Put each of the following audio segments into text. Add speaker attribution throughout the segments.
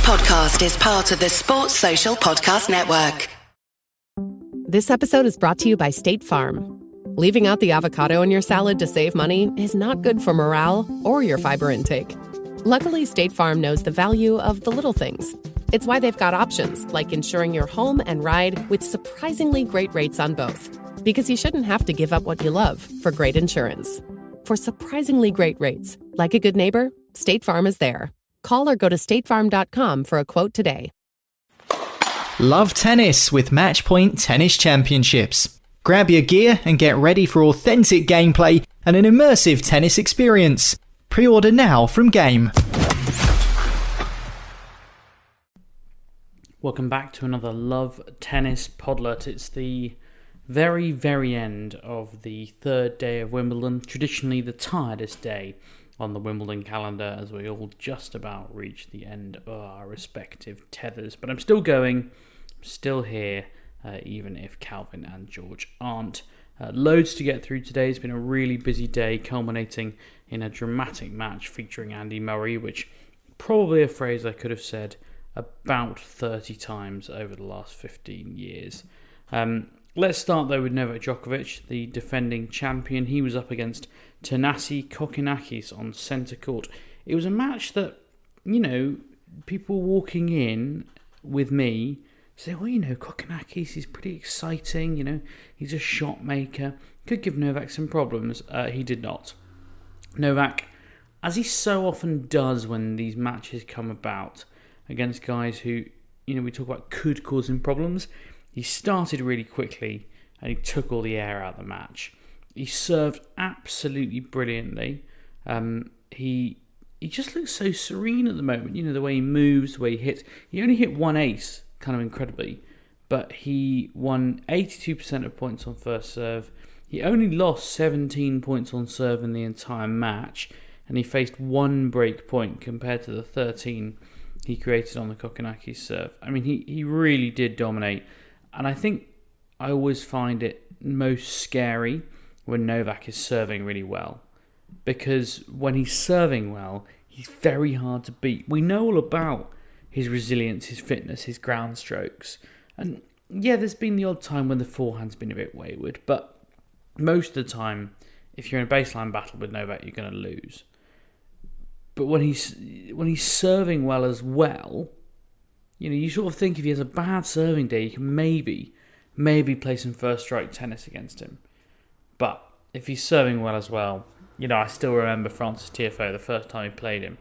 Speaker 1: podcast is part of the Sports Social Podcast Network.
Speaker 2: This episode is brought to you by State Farm. Leaving out the avocado in your salad to save money is not good for morale or your fiber intake. Luckily, State Farm knows the value of the little things. It's why they've got options like insuring your home and ride with surprisingly great rates on both. Because you shouldn't have to give up what you love for great insurance. For surprisingly great rates, like a good neighbor, State Farm is there. Call or go to statefarm.com for a quote today.
Speaker 3: Love tennis with Matchpoint Tennis Championships. Grab your gear and get ready for authentic gameplay and an immersive tennis experience. Pre-order now from Game.
Speaker 4: Welcome back to another Love Tennis Podlet. It's the very, very end of the third day of Wimbledon, traditionally the tiredest day on the Wimbledon calendar, as we all just about reach the end of our respective tethers. But I'm still going, I'm still here, even if Calvin and George aren't. Loads to get through today. It's been a really busy day, culminating in a dramatic match featuring Andy Murray, which probably a phrase I could have said about 30 times over the last 15 years. Let's start though with Novak Djokovic, the defending champion. He was up against Thanasi Kokkinakis on centre court. It was a match that, people walking in with me say, Kokkinakis is pretty exciting, he's a shot maker, could give Novak some problems. He did not. Novak, as he so often does when these matches come about against guys who, we talk about could cause him problems, he started really quickly and he took all the air out of the match. He served absolutely brilliantly. He just looks so serene at the moment. The way he moves, the way he hits. He only hit one ace, kind of incredibly, but he won 82% of points on first serve. He only lost 17 points on serve in the entire match, and he faced one break point compared to the 13 he created on the Kokkinakis serve. I mean, he really did dominate. And I think I always find it most scary when Novak is serving really well. Because when he's serving well, he's very hard to beat. We know all about his resilience, his fitness, his ground strokes. And yeah, there's been the odd time when the forehand's been a bit wayward. But most of the time, if you're in a baseline battle with Novak, you're going to lose. But when he's serving well as well, you sort of think if he has a bad serving day, you can maybe play some first strike tennis against him. But if he's serving well as well, I still remember Francis Tiafoe, the first time he played him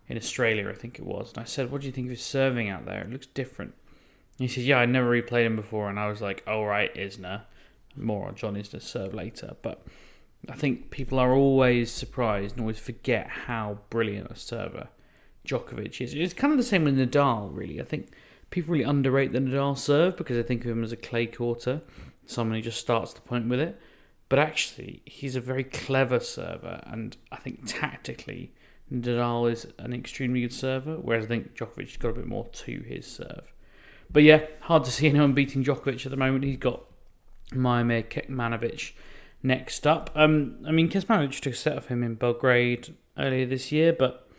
Speaker 4: in Australia, I think it was. And I said, what do you think of his serving out there? It looks different. And he said, yeah, I'd never really played him before. And I was like, all right, Isner. More on John Isner's serve later. But I think people are always surprised and always forget how brilliant a server Djokovic is. It's kind of the same with Nadal, really. I think people really underrate the Nadal serve because they think of him as a clay courter, someone who just starts the point with it. But actually, he's a very clever server, and I think tactically, Nadal is an extremely good server, whereas I think Djokovic's got a bit more to his serve. But yeah, hard to see anyone beating Djokovic at the moment. He's got Miomir Kecmanovic next up. Kecmanovic took a set of him in Belgrade earlier this year, but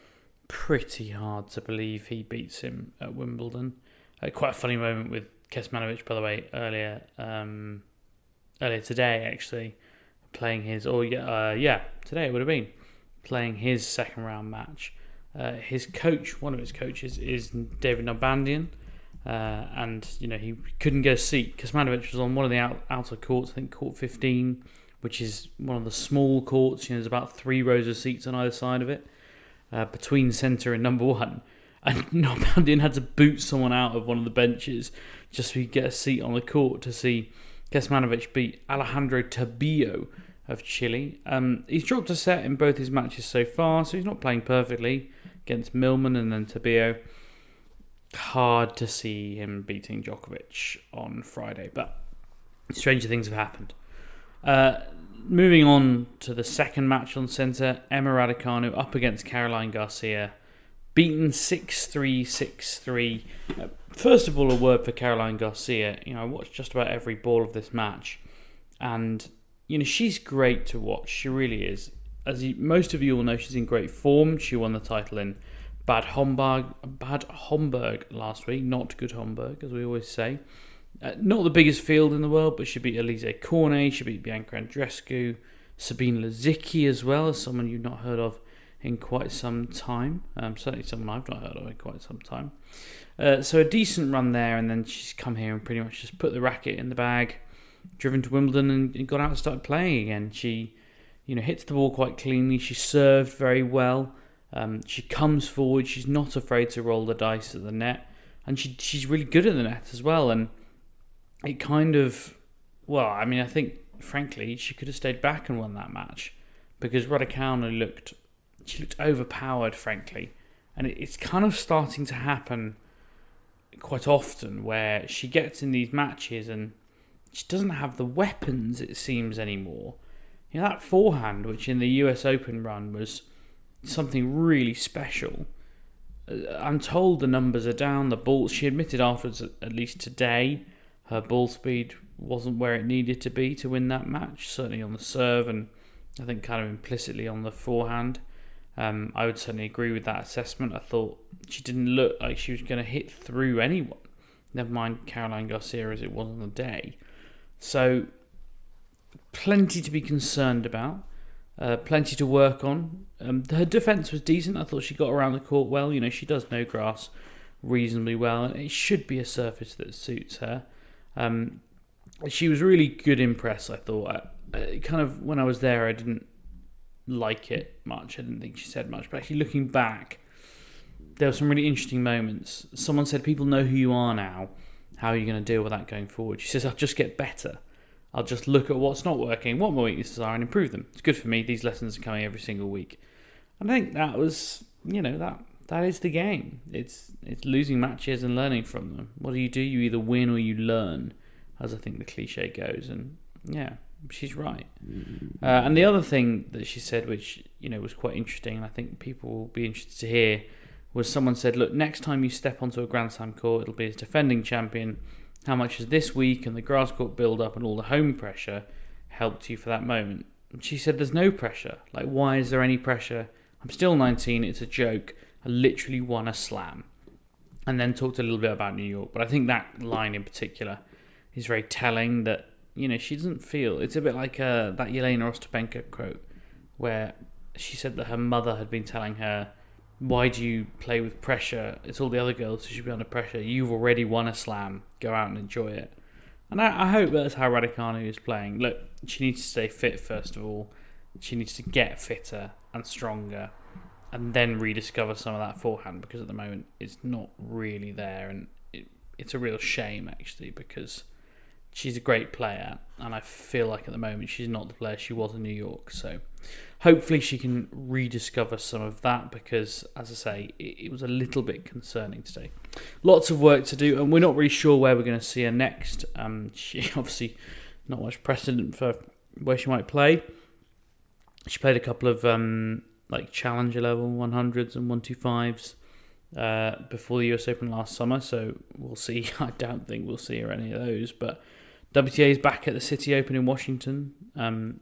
Speaker 4: pretty hard to believe he beats him at Wimbledon. Quite a funny moment with Kecmanovic, by the way, earlier today, actually, playing his, today it would have been, playing his second round match. His coach, one of his coaches, is David Nalbandian, and he couldn't get a seat. Kecmanovic was on one of the outer courts, I think court 15, which is one of the small courts. There's about 3 rows of seats on either side of it, between centre and number 1. And Nalbandian had to boot someone out of one of the benches just so he could get a seat on the court to see Kecmanovic beat Alejandro Tabillo of Chile. He's dropped a set in both his matches so far, so he's not playing perfectly against Millman and then Tabillo. Hard to see him beating Djokovic on Friday, but stranger things have happened. Moving on to the second match on centre, Emma Raducanu up against Caroline Garcia. Beaten 6-3, 6-3. First of all, a word for Caroline Garcia. I watched just about every ball of this match. And, she's great to watch. She really is. Most of you will know, she's in great form. She won the title in Bad Homburg bad Homburg last week. Not good Homburg, as we always say. Not the biggest field in the world, but she beat Elise Cornet, she beat Bianca Andreescu, Sabine Lisicki as well, as someone you've not heard of in quite some time. Certainly someone I've not heard of in quite some time. So a decent run there, and then she's come here and pretty much just put the racket in the bag, driven to Wimbledon and got out and started playing again. She, hits the ball quite cleanly. She served very well. She comes forward. She's not afraid to roll the dice at the net, and she's really good at the net as well. And it kind of, I think, frankly, she could have stayed back and won that match because Raducanu looked overpowered, frankly. And it's kind of starting to happen quite often where she gets in these matches and she doesn't have the weapons, it seems, anymore. That forehand, which in the US Open run was something really special. I'm told the numbers are down. The ball, she admitted afterwards, at least today, her ball speed wasn't where it needed to be to win that match, certainly on the serve and I think kind of implicitly on the forehand. I would certainly agree with that assessment. I thought she didn't look like she was going to hit through anyone, never mind Caroline Garcia as it was on the day. So, plenty to be concerned about, plenty to work on. Her defence was decent. I thought she got around the court well. She does know grass reasonably well, and it should be a surface that suits her. She was really good in press, I thought. Kind of when I was there, I didn't like it much. I didn't think she said much. But actually looking back, there were some really interesting moments. Someone said, people know who you are now. How are you going to deal with that going forward? She says, I'll just get better. I'll just look at what's not working, what my weaknesses are, and improve them. It's good for me. These lessons are coming every single week. And I think that was, that is the game. It's losing matches and learning from them. What do? You either win or you learn, as I think the cliche goes. And yeah, she's right. And the other thing that she said, which was quite interesting, and I think people will be interested to hear, was someone said, look, next time you step onto a Grand Slam court, it'll be as defending champion. How much has this week and the grass court build-up and all the home pressure helped you for that moment? And she said, there's no pressure. Like, why is there any pressure? I'm still 19, it's a joke. I literally won a slam. And then talked a little bit about New York. But I think that line in particular is very telling that, she doesn't feel... It's a bit like that Yelena Ostapenko quote where she said that her mother had been telling her, why do you play with pressure? It's all the other girls who should be under pressure. You've already won a slam. Go out and enjoy it. And I hope that's how Raducanu is playing. Look, she needs to stay fit, first of all. She needs to get fitter and stronger and then rediscover some of that forehand, because at the moment it's not really there. And it's a real shame, actually, because she's a great player, and I feel like at the moment she's not the player she was in New York. So hopefully she can rediscover some of that, because, as I say, it was a little bit concerning today. Lots of work to do, and we're not really sure where we're going to see her next. She obviously not much precedent for where she might play. She played a couple of challenger level 100s and 125s before the US Open last summer, so we'll see. I don't think we'll see her any of those, but WTA is back at the City Open in Washington,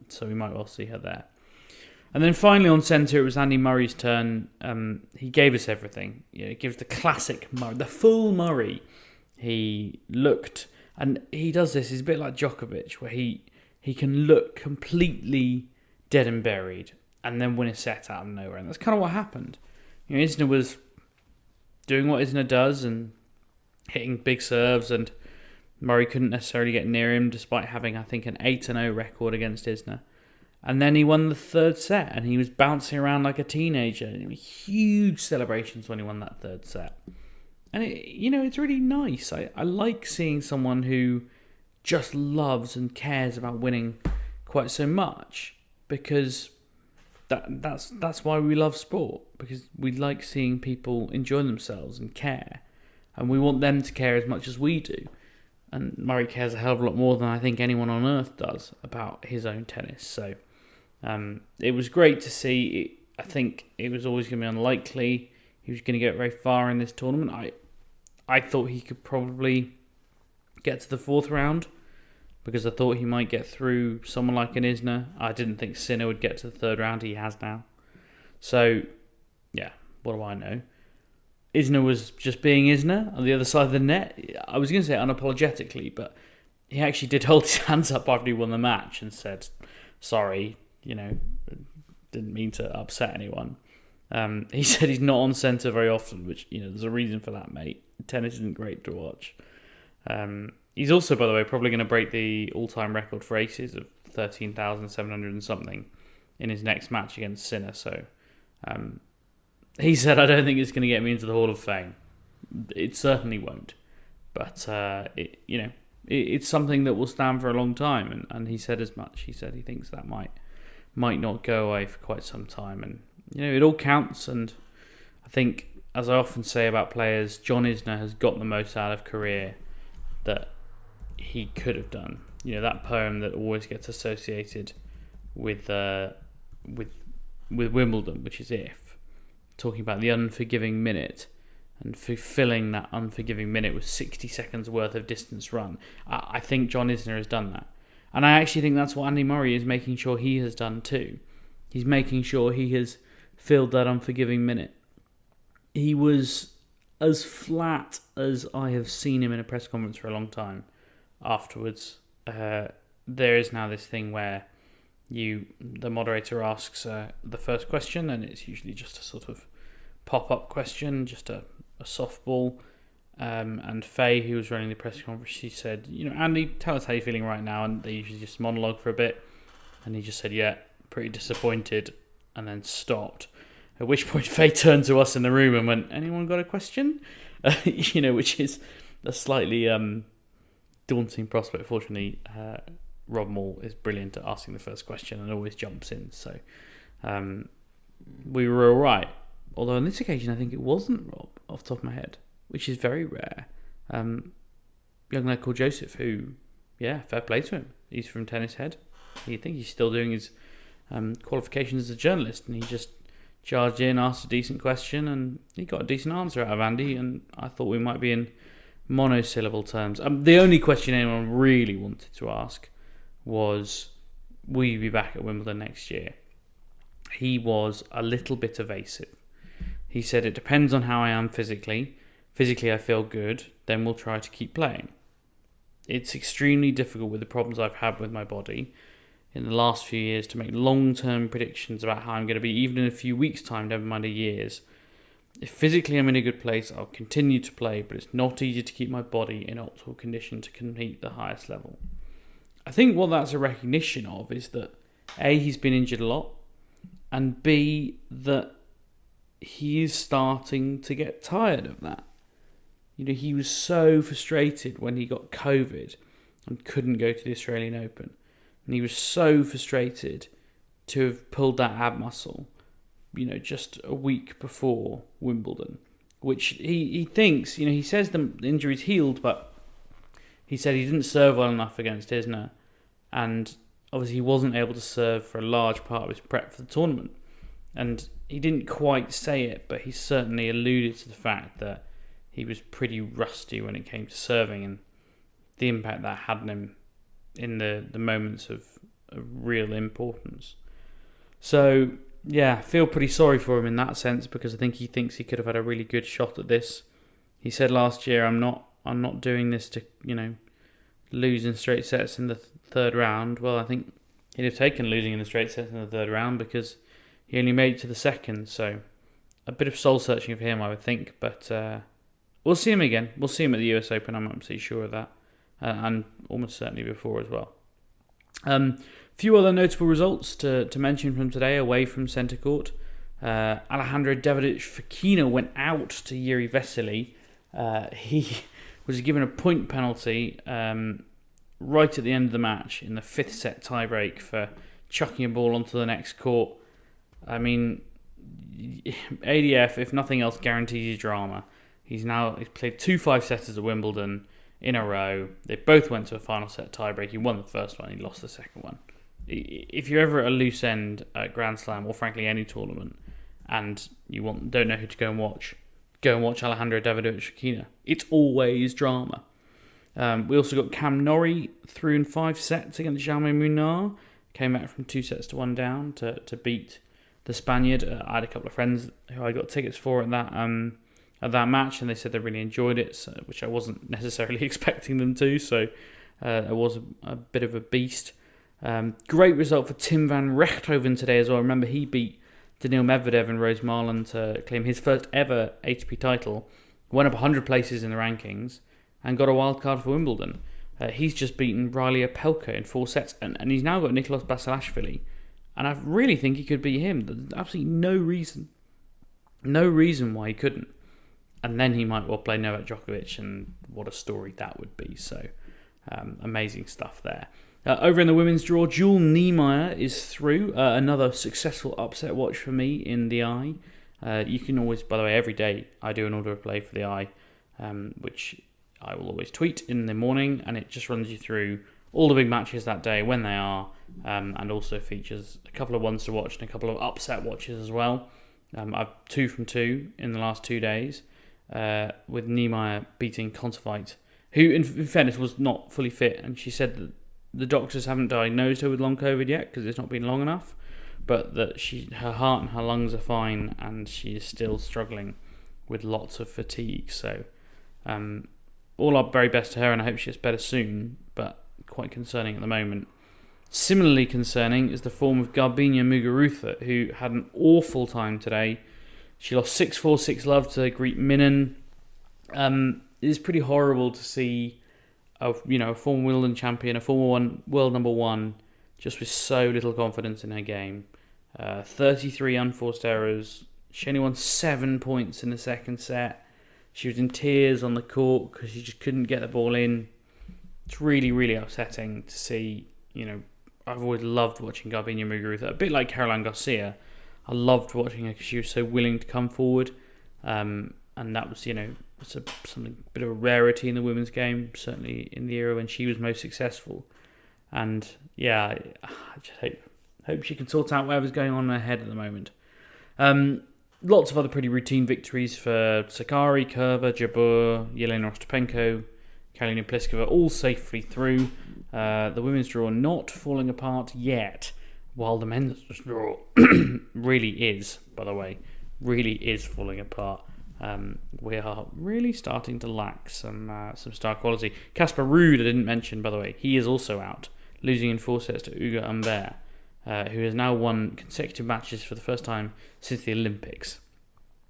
Speaker 4: so we might well see her there. And then finally on centre, it was Andy Murray's turn. He gave us everything. He gives the classic Murray, the full Murray. He looked, and he does this, he's a bit like Djokovic, where he can look completely dead and buried and then win a set out of nowhere. And that's kind of what happened. Isner was doing what Isner does and hitting big serves, and Murray couldn't necessarily get near him, despite having, I think, an 8-0 record against Isner. And then he won the third set, and he was bouncing around like a teenager. And it was huge celebrations when he won that third set. And it's really nice. I like seeing someone who just loves and cares about winning quite so much, because that's why we love sport, because we like seeing people enjoy themselves and care, and we want them to care as much as we do. And Murray cares a hell of a lot more than I think anyone on earth does about his own tennis. So it was great to see. I think it was always going to be unlikely he was going to get very far in this tournament. I thought he could probably get to the fourth round, because I thought he might get through someone like an Isner. I didn't think Sinner would get to the third round. He has now. So, yeah, what do I know? Isner was just being Isner on the other side of the net. I was going to say unapologetically, but he actually did hold his hands up after he won the match and said, sorry, didn't mean to upset anyone. He said he's not on centre very often, which, there's a reason for that, mate. Tennis isn't great to watch. He's also, by the way, probably going to break the all-time record for aces of 13,700 and something in his next match against Sinner. So he said, I don't think it's going to get me into the Hall of Fame. It certainly won't. But, it's something that will stand for a long time. And he said as much. He said he thinks that might not go away for quite some time. And, it all counts. And I think, as I often say about players, John Isner has got the most out of career that he could have done. That poem that always gets associated with Wimbledon, which is If, talking about the unforgiving minute and fulfilling that unforgiving minute with 60 seconds worth of distance run. I think John Isner has done that. And I actually think that's what Andy Murray is making sure he has done too. He's making sure he has filled that unforgiving minute. He was as flat as I have seen him in a press conference for a long time afterwards. There is now this thing where the moderator asks the first question, and it's usually just a sort of pop-up question, just a softball. And Faye, who was running the press conference, she said, Andy, tell us how you're feeling right now. And they usually just monologue for a bit. And he just said, yeah, pretty disappointed, and then stopped. At which point Faye turned to us in the room and went, anyone got a question? Which is a slightly daunting prospect. Fortunately, Rob Moore is brilliant at asking the first question and always jumps in. So we were all right. Although on this occasion, I think it wasn't Rob, off the top of my head, which is very rare. Young lad called Joseph, who, fair play to him. He's from Tennis Head. I think he's still doing his qualifications as a journalist, and he just charged in, asked a decent question, and he got a decent answer out of Andy, and I thought we might be in monosyllable terms. The only question anyone really wanted to ask was, will you be back at Wimbledon next year? He was a little bit evasive. He said, it depends on how I am physically. Physically, I feel good, then we'll try to keep playing. It's extremely difficult with the problems I've had with my body in the last few years to make long-term predictions about how I'm going to be, even in a few weeks' time, never mind a year's. If physically I'm in a good place, I'll continue to play, but it's not easy to keep my body in optimal condition to compete at the highest level. I think what that's a recognition of is that A, he's been injured a lot, and B, that he is starting to get tired of that. He was so frustrated when he got COVID and couldn't go to the Australian Open. And he was so frustrated to have pulled that ab muscle, just a week before Wimbledon, which he thinks, he says the injury's healed, but he said he didn't serve well enough against Isner, and obviously he wasn't able to serve for a large part of his prep for the tournament. And he didn't quite say it, but he certainly alluded to the fact that he was pretty rusty when it came to serving and the impact that had on him in the moments of real importance. So, feel pretty sorry for him in that sense, because I think he thinks he could have had a really good shot at this. He said last year, I'm not doing this to, lose in straight sets in the third round. Well, I think he'd have taken losing in the straight sets in the third round because he only made it to the second. So, a bit of soul searching for him, I would think, but we'll see him again. We'll see him at the US Open, I'm absolutely sure of that. And almost certainly before as well. Few other notable results to mention from today away from centre court. Alejandro Davidovich Fokina went out to Yuri Vesely. He was given a point penalty right at the end of the match in the fifth set tiebreak for chucking a ball onto the next court. I mean, ADF, if nothing else, guarantees you drama. He's played 2 5-setters at Wimbledon in a row. They both went to a final set tiebreak. He won the first one, he lost the second one. If you're ever at a loose end at Grand Slam, or frankly any tournament, and you don't know who to go and watch Alejandro Davidovich Fokina. It's always drama. We also got Cam Norrie through in 5 sets against Jaume Munar. Came back from 2 sets to 1 down to beat the Spaniard. I had a couple of friends who I got tickets for at at that match, and they said they really enjoyed it, which I wasn't necessarily expecting them to, so it was a bit of a beast. Great result for Tim van Richthoven today as well. Remember, he beat Daniil Medvedev and Rose Marland to claim his first ever ATP title, went up 100 places in the rankings, and got a wild card for Wimbledon. He's just beaten Riley Opelka in 4 sets, and he's now got Nicolas Basilashvili, and I really think he could beat him. There's absolutely no reason why he couldn't. And then he might well play Novak Djokovic, and what a story that would be. So, amazing stuff there. Over in the women's draw, Jule Niemeyer is through. Another successful upset watch for me in the Eye. You can always, by the way, every day I do an order of play for the Eye, which I will always tweet in the morning, and it just runs you through all the big matches that day, when they are, and also features a couple of ones to watch and a couple of upset watches as well. I've 2 from 2 in the last 2 days, with Niemeyer beating Kontaveit, who in fairness was not fully fit, and she said that the doctors haven't diagnosed her with long COVID yet because it's not been long enough, but that her heart and her lungs are fine, and she is still struggling with lots of fatigue. So all our very best to her, and I hope she gets better soon, but quite concerning at the moment. Similarly concerning is the form of Garbinia Muguruza, who had an awful time today. She lost 6-4, 6-love to Greet Minnen. It is pretty horrible to see a former Wimbledon champion, a former world number 1, just with so little confidence in her game. 33 unforced errors. She only won 7 points in the second set. She was in tears on the court because she just couldn't get the ball in. It's really, really upsetting to see. I've always loved watching Garbinia Muguruza, a bit like Caroline Garcia. I loved watching her because she was so willing to come forward, and that was, it's something a bit of a rarity in the women's game, certainly in the era when she was most successful. And yeah, I just hope she can sort out whatever's going on in her head at the moment. Lots of other pretty routine victories for Sakari, Kerber, Jabeur, Yelena Ostapenko, Karolina Pliskova, all safely through. The women's draw not falling apart yet, while the men's draw really is, by the way, really is falling apart. We are really starting to lack some star quality. Casper Ruud, I didn't mention, by the way, he is also out, losing in 4 sets to Ugo Humbert, who has now won consecutive matches for the first time since the Olympics,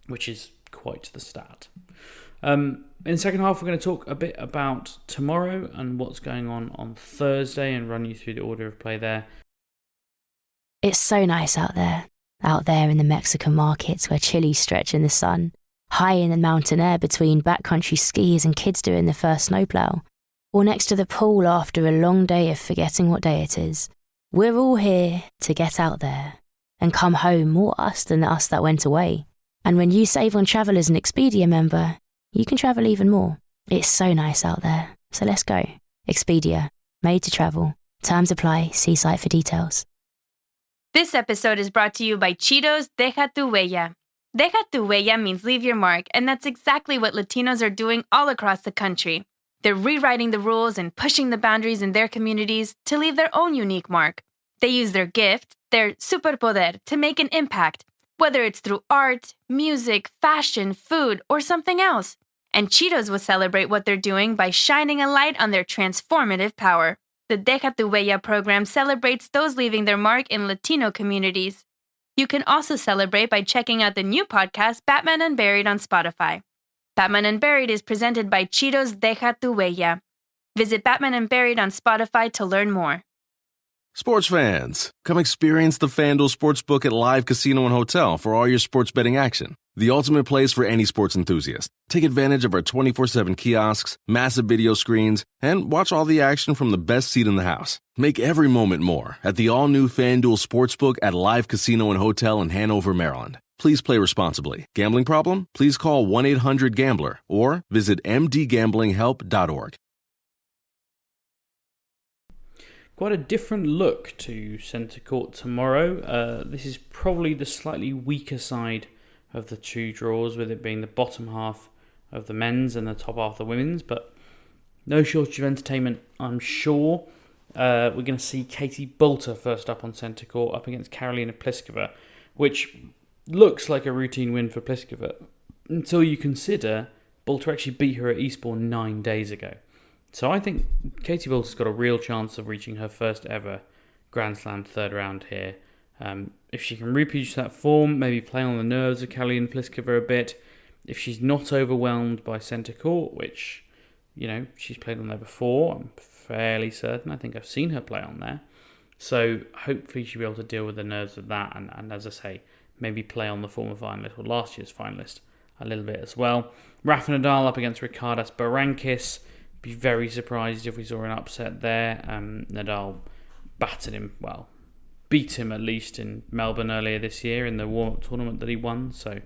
Speaker 4: which is quite the stat. In the second half, we're going to talk a bit about tomorrow and what's going on Thursday, and run you through the order of play there.
Speaker 5: It's so nice out there in the Mexican markets where chilies stretch in the sun, high in the mountain air between backcountry skis and kids doing the first snowplow, or next to the pool after a long day of forgetting what day it is. We're all here to get out there and come home more us than the us that went away. And when you save on travel as an Expedia member, you can travel even more. It's so nice out there. So let's go. Expedia. Made to travel. Terms apply. See site for details.
Speaker 6: This episode is brought to you by Cheetos Deja Tu Huella. Deja Tu Huella means leave your mark, and that's exactly what Latinos are doing all across the country. They're rewriting the rules and pushing the boundaries in their communities to leave their own unique mark. They use their gift, their superpoder, to make an impact, whether it's through art, music, fashion, food, or something else. And Cheetos will celebrate what they're doing by shining a light on their transformative power. The Deja Tu Huella program celebrates those leaving their mark in Latino communities. You can also celebrate by checking out the new podcast, Batman Unburied, on Spotify. Batman Unburied is presented by Cheetos Deja Tu Huella. Visit Batman Unburied on Spotify to learn more.
Speaker 7: Sports fans, come experience the FanDuel Sportsbook at Live Casino and Hotel for all your sports betting action. The ultimate place for any sports enthusiast. Take advantage of our 24/7 kiosks, massive video screens, and watch all the action from the best seat in the house. Make every moment more at the all-new FanDuel Sportsbook at Live Casino and Hotel in Hanover, Maryland. Please play responsibly. Gambling problem? Please call 1-800-GAMBLER or visit mdgamblinghelp.org.
Speaker 4: Quite a different look to centre court tomorrow. This is probably the slightly weaker side of the two draws, with it being the bottom half of the men's and the top half of the women's, but no shortage of entertainment, I'm sure. We're going to see Katie Boulter first up on centre court, up against Karolina Pliskova, which looks like a routine win for Pliskova, until you consider Boulter actually beat her at Eastbourne 9 days ago. So I think Katie Boulter's got a real chance of reaching her first ever Grand Slam third round here. If she can reproduce that form, maybe play on the nerves of Karolina Pliskova a bit, if she's not overwhelmed by centre court, which, she's played on there before, I'm fairly certain. I think I've seen her play on there. So hopefully she'll be able to deal with the nerves of that and as I say, maybe play on the former finalist or last year's finalist a little bit as well. Rafa Nadal up against Ricardas Berankis. Be very surprised if we saw an upset there. Nadal beat him at least in Melbourne earlier this year in the warm-up tournament that he won. So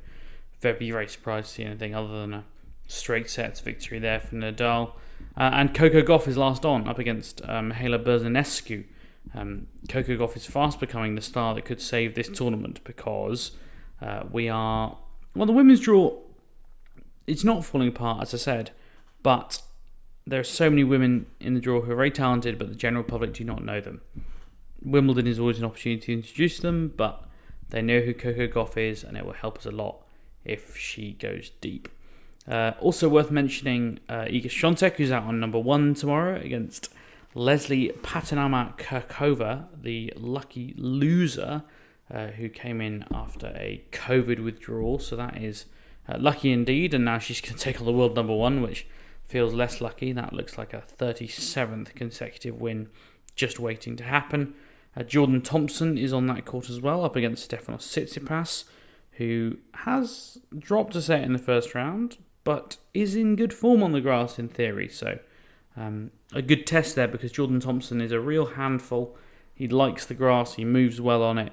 Speaker 4: very, very surprised to see anything other than a straight sets victory there for Nadal. And Coco Gauff is last on up against Mihaela Berzanescu. Coco Gauff is fast becoming the star that could save this tournament because the women's draw, it's not falling apart, as I said, but there are so many women in the draw who are very talented, but the general public do not know them. Wimbledon is always an opportunity to introduce them, but they know who Coco Gauff is, and it will help us a lot if she goes deep. Also worth mentioning Iga Świątek, who's out on number 1 tomorrow against Leslie Patinama-Kirkova, the lucky loser who came in after a COVID withdrawal. So that is lucky indeed, and now she's going to take on the world number 1, which feels less lucky. That looks like a 37th consecutive win just waiting to happen. Jordan Thompson is on that court as well, up against Stefanos Tsitsipas, who has dropped a set in the first round, but is in good form on the grass in theory. So a good test there because Jordan Thompson is a real handful. He likes the grass, he moves well on it,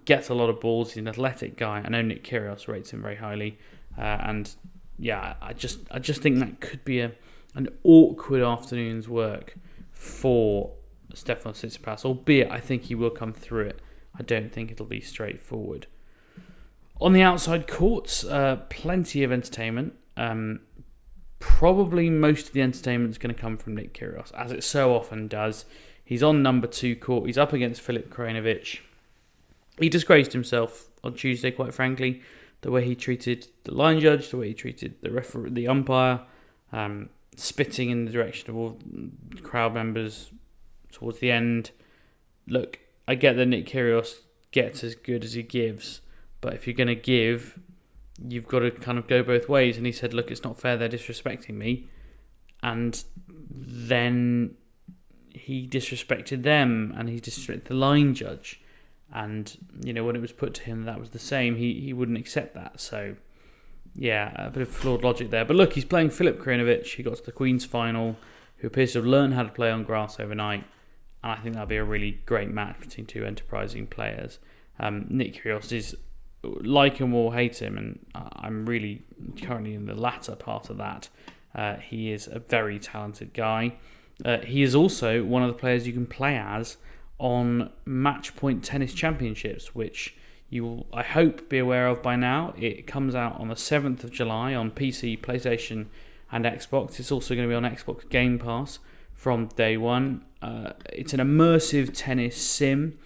Speaker 4: gets a lot of balls. He's an athletic guy. I know Nick Kyrgios rates him very highly, and yeah, I just think that could be an awkward afternoon's work for Stefanos Tsitsipas, albeit I think he will come through it. I don't think it'll be straightforward. On the outside courts, plenty of entertainment. Probably most of the entertainment is going to come from Nick Kyrgios, as it so often does. He's on number 2 court. He's up against Filip Krajinovic. He disgraced himself on Tuesday, quite frankly. The way he treated the line judge, the way he treated the umpire, spitting in the direction of all crowd members towards the end. Look, I get that Nick Kyrgios gets as good as he gives, but if you're going to give, you've got to kind of go both ways. And he said, look, it's not fair, they're disrespecting me. And then he disrespected them, and he disrespected the line judge. And, when it was put to him that was the same, he wouldn't accept that. So, yeah, a bit of flawed logic there. But look, he's playing Filip Krajinovic. He got to the Queen's final, who appears to have learned how to play on grass overnight. And I think that'll be a really great match between two enterprising players. Nick Kyrgios is, like him or hate him, and I'm really currently in the latter part of that. He is a very talented guy. He is also one of the players you can play as on Match Point Tennis Championships, which you will, I hope, be aware of by now. It comes out on the 7th of July on PC, PlayStation and Xbox. It's also going to be on Xbox Game Pass from day one. It's an immersive tennis sim.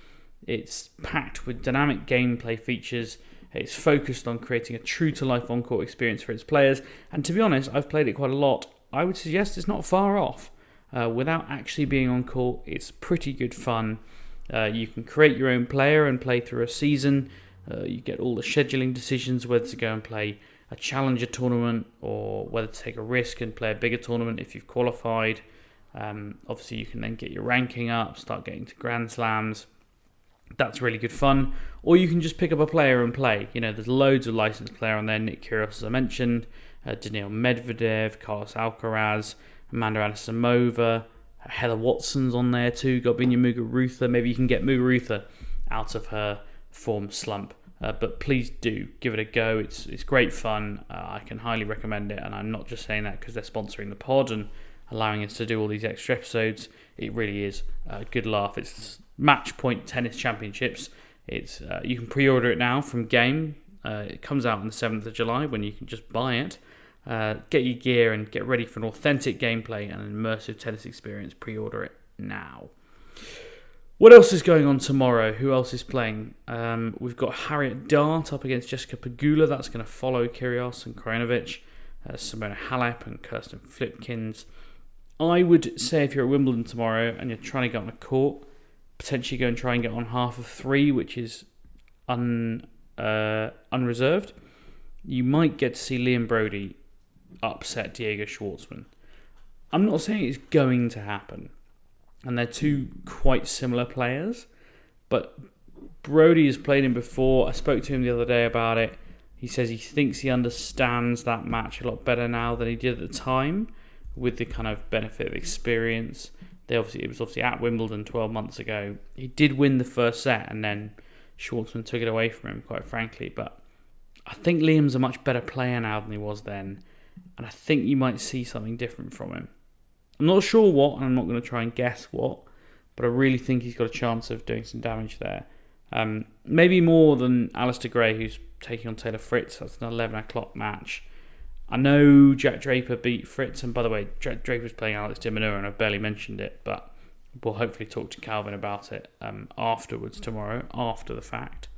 Speaker 4: It's packed with dynamic gameplay features. It's focused on creating a true-to-life on-court experience for its players. And to be honest, I've played it quite a lot. I would suggest it's not far off. Without actually being on court, it's pretty good fun. You can create your own player and play through a season. You get all the scheduling decisions, whether to go and play a challenger tournament or whether to take a risk and play a bigger tournament if you've qualified. Obviously, you can then get your ranking up, start getting to Grand Slams. That's really good fun. Or you can just pick up a player and play. There's loads of licensed players on there. Nick Kyrgios, as I mentioned, Daniil Medvedev, Carlos Alcaraz, Amanda Anisimova, Heather Watson's on there too, Garbinia Muguruza. Maybe you can get Muguruza out of her form slump. But please do give it a go. It's great fun. I can highly recommend it. And I'm not just saying that because they're sponsoring the pod and allowing us to do all these extra episodes. It really is a good laugh. It's Match Point Tennis Championships. It's you can pre-order it now from Game. It comes out on the 7th of July when you can just buy it. Get your gear and get ready for an authentic gameplay and an immersive tennis experience. Pre-order it now. What else is going on tomorrow? Who else is playing? We've got Harriet Dart up against Jessica Pegula. That's going to follow Kyrgios and Krajinovic, Simona Halep and Kirsten Flipkins. I would say if you're at Wimbledon tomorrow and you're trying to get on a court, potentially go and try and get on half of 3, which is unreserved. You might get to see Liam Brody upset Diego Schwartzman. I'm not saying it's going to happen. And they're two quite similar players. But Brody has played him before. I spoke to him the other day about it. He says he thinks he understands that match a lot better now than he did at the time, with the kind of benefit of experience. It was obviously at Wimbledon 12 months ago. He did win the first set, and then Schwartzman took it away from him, quite frankly. But I think Liam's a much better player now than he was then, and I think you might see something different from him. I'm not sure what, and I'm not going to try and guess what, but I really think he's got a chance of doing some damage there. Maybe more than Alistair Gray, who's taking on Taylor Fritz. That's an 11 o'clock match. I know Jack Draper beat Fritz, and by the way, Jack Draper's playing Alex de Minaur, and I barely mentioned it, but we'll hopefully talk to Calvin about it afterwards tomorrow, after the fact.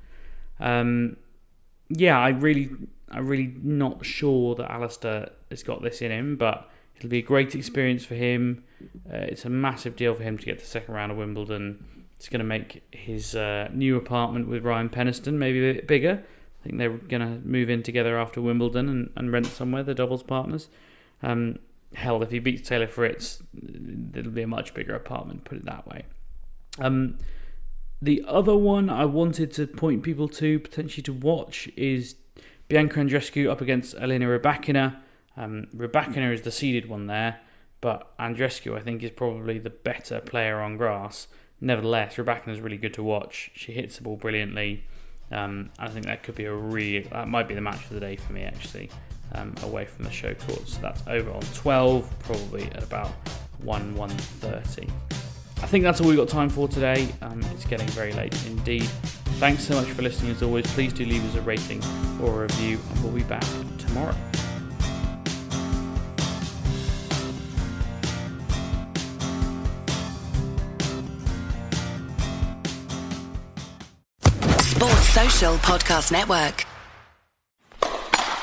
Speaker 4: I really not sure that Alistair has got this in him, but it'll be a great experience for him. It's a massive deal for him to get to the second round of Wimbledon. It's going to make his new apartment with Ryan Peniston maybe a bit bigger. I think they're going to move in together after Wimbledon and rent somewhere, the doubles partners. Hell, if he beats Taylor Fritz, it'll be a much bigger apartment, put it that way. The other one I wanted to point people to, potentially to watch, is Bianca Andreescu up against Elena Rybakina. Rybakina is the seeded one there, but Andreescu, I think, is probably the better player on grass. Nevertheless, Rybakina is really good to watch. She hits the ball brilliantly. I think that could be that might be the match of the day for me, actually, away from the show courts. So that's over on 12, probably at about 1:30. I think that's all we've got time for today. It's getting very late indeed. Thanks so much for listening as always. Please do leave us a rating or a review, and we'll be back tomorrow.
Speaker 1: Sports Social Podcast Network.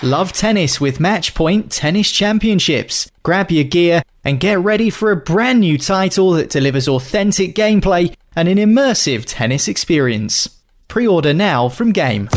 Speaker 3: Love tennis with Matchpoint Tennis Championships. Grab your gear and get ready for a brand new title that delivers authentic gameplay and an immersive tennis experience. Pre-order now from Game.